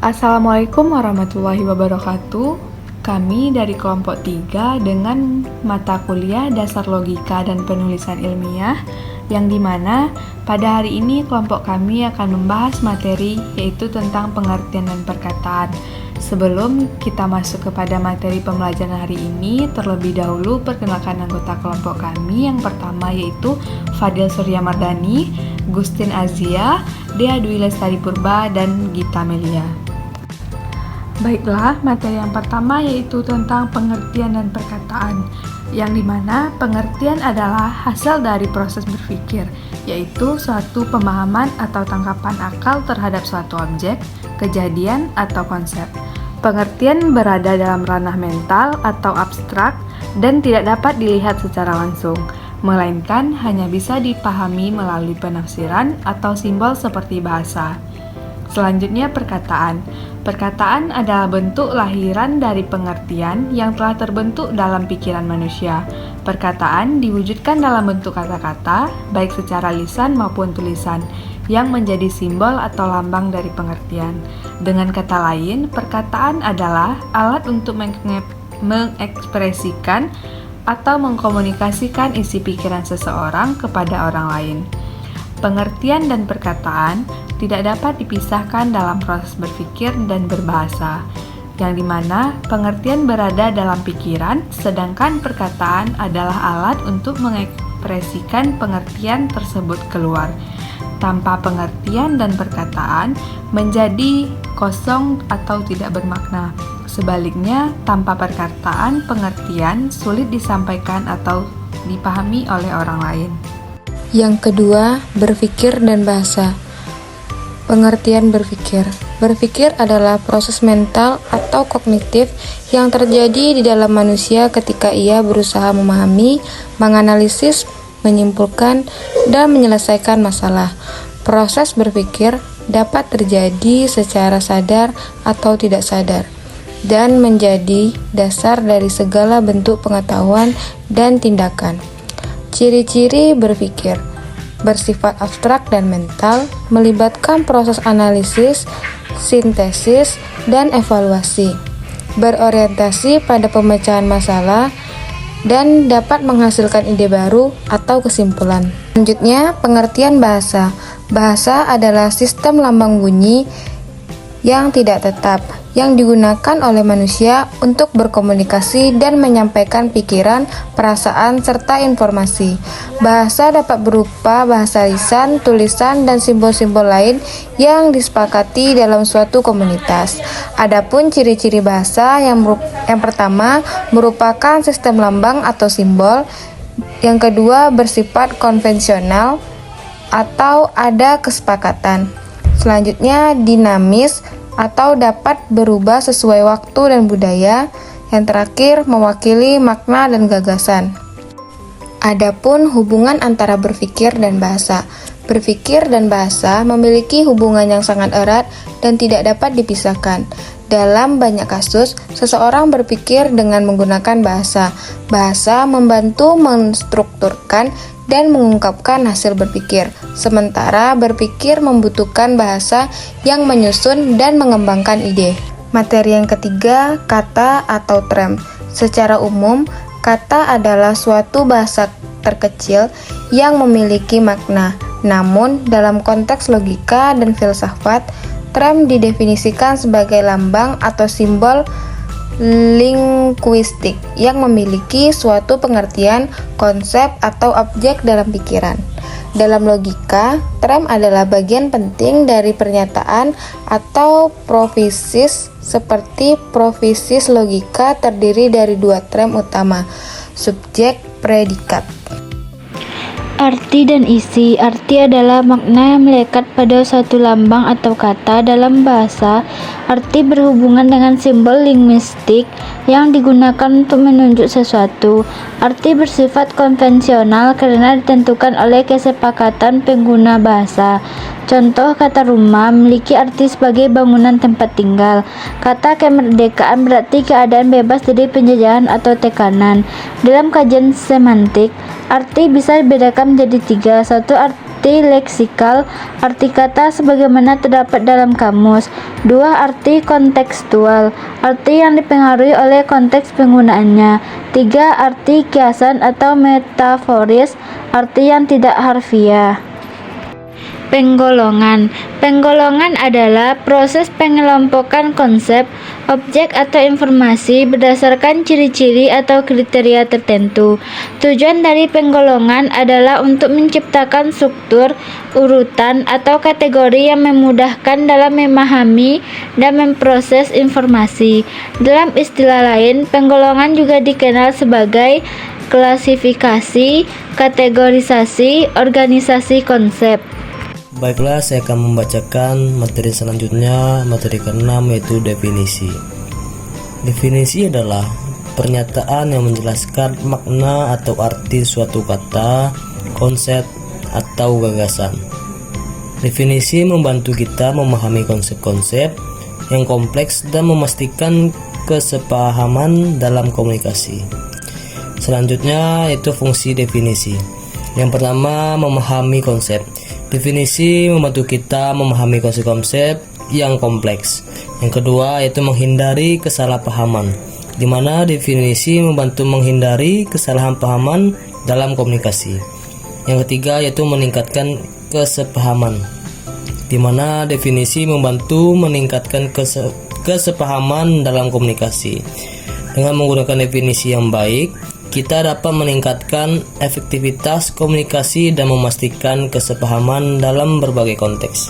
Assalamualaikum warahmatullahi wabarakatuh. Kami dari kelompok 3 dengan mata kuliah Dasar Logika dan Penulisan Ilmiah, yang dimana pada hari ini kelompok kami akan membahas materi yaitu tentang pengertian dan perkataan. Sebelum kita masuk kepada materi pembelajaran hari ini, terlebih dahulu perkenalkan anggota kelompok kami. Yang pertama yaitu Fadil Surya Mardani, Gustin Azia, Dea Dwi Lestari Purba, dan Gita Melia. Baiklah, materi yang pertama yaitu tentang pengertian dan perkataan, yang dimana pengertian adalah hasil dari proses berpikir, yaitu suatu pemahaman atau tangkapan akal terhadap suatu objek, kejadian, atau konsep. Pengertian berada dalam ranah mental atau abstrak dan tidak dapat dilihat secara langsung, melainkan hanya bisa dipahami melalui penafsiran atau simbol seperti bahasa. Selanjutnya, perkataan. Perkataan adalah bentuk lahiran dari pengertian yang telah terbentuk dalam pikiran manusia. Perkataan diwujudkan dalam bentuk kata-kata, baik secara lisan maupun tulisan, yang menjadi simbol atau lambang dari pengertian. Dengan kata lain, perkataan adalah alat untuk mengekspresikan atau mengkomunikasikan isi pikiran seseorang kepada orang lain. Pengertian dan perkataan tidak dapat dipisahkan dalam proses berpikir dan berbahasa, yang dimana pengertian berada dalam pikiran, sedangkan perkataan adalah alat untuk mengekspresikan pengertian tersebut keluar. Tanpa pengertian dan perkataan menjadi kosong atau tidak bermakna. Sebaliknya, tanpa perkataan, pengertian sulit disampaikan atau dipahami oleh orang lain. Yang kedua, berpikir dan bahasa. Pengertian berpikir. Berpikir adalah proses mental atau kognitif yang terjadi di dalam manusia ketika ia berusaha memahami, menganalisis, menyimpulkan, dan menyelesaikan masalah. Proses berpikir dapat terjadi secara sadar atau tidak sadar, dan menjadi dasar dari segala bentuk pengetahuan dan tindakan. Ciri-ciri berpikir bersifat abstrak dan mental, melibatkan proses analisis, sintesis, dan evaluasi, berorientasi pada pemecahan masalah, dan dapat menghasilkan ide baru atau kesimpulan. Selanjutnya, pengertian bahasa. Bahasa adalah sistem lambang bunyi yang tidak tetap, yang digunakan oleh manusia untuk berkomunikasi dan menyampaikan pikiran, perasaan, serta informasi. Bahasa dapat berupa bahasa lisan, tulisan, dan simbol-simbol lain yang disepakati dalam suatu komunitas. Adapun ciri-ciri bahasa yang pertama merupakan sistem lambang atau simbol, yang kedua bersifat konvensional atau ada kesepakatan. Selanjutnya dinamis atau dapat berubah sesuai waktu dan budaya. Yang terakhir mewakili makna dan gagasan. Adapun hubungan antara berpikir dan bahasa. Berpikir dan bahasa memiliki hubungan yang sangat erat dan tidak dapat dipisahkan. Dalam banyak kasus, seseorang berpikir dengan menggunakan bahasa. Bahasa membantu menstrukturkan dan mengungkapkan hasil berpikir, sementara berpikir membutuhkan bahasa yang menyusun dan mengembangkan ide. Materi yang ketiga, kata atau term. Secara umum, kata adalah suatu bahasa terkecil yang memiliki makna. Namun, dalam konteks logika dan filsafat, term didefinisikan sebagai lambang atau simbol linguistik yang memiliki suatu pengertian, konsep, atau objek dalam pikiran. Dalam logika, term adalah bagian penting dari pernyataan atau profisis. Seperti profisis logika terdiri dari dua term utama, subjek, predikat. Arti dan isi. Arti adalah makna yang melekat pada suatu lambang atau kata dalam bahasa. Arti berhubungan dengan simbol linguistik yang digunakan untuk menunjuk sesuatu. Arti bersifat konvensional karena ditentukan oleh kesepakatan pengguna bahasa. Contoh, kata rumah memiliki arti sebagai bangunan tempat tinggal. Kata kemerdekaan berarti keadaan bebas dari penjajahan atau tekanan. Dalam kajian semantik, arti bisa dibedakan menjadi tiga. Satu, arti leksikal, arti kata sebagaimana terdapat dalam kamus. 2. Arti kontekstual, arti yang dipengaruhi oleh konteks penggunaannya. 3. Arti kiasan atau metaforis, arti yang tidak harfiah. Penggolongan. Penggolongan adalah proses pengelompokan konsep, objek atau informasi berdasarkan ciri-ciri atau kriteria tertentu. Tujuan dari penggolongan adalah untuk menciptakan struktur, urutan, atau kategori yang memudahkan dalam memahami dan memproses informasi. Dalam istilah lain, penggolongan juga dikenal sebagai klasifikasi, kategorisasi, organisasi konsep. Baiklah, saya akan membacakan materi selanjutnya, materi ke-6, yaitu definisi. Definisi adalah pernyataan yang menjelaskan makna atau arti suatu kata, konsep, atau gagasan. Definisi membantu kita memahami konsep-konsep yang kompleks dan memastikan kesepahaman dalam komunikasi. Selanjutnya, yaitu fungsi definisi. Yang pertama, memahami konsep. Definisi membantu kita memahami konsep-konsep yang kompleks. Yang kedua, yaitu menghindari kesalahpahaman, di mana definisi membantu menghindari kesalahan pahaman dalam komunikasi. Yang ketiga, yaitu meningkatkan kesepahaman, di mana definisi membantu meningkatkan kesepahaman dalam komunikasi. Dengan menggunakan definisi yang baik, kita dapat meningkatkan efektivitas komunikasi dan memastikan kesepahaman dalam berbagai konteks.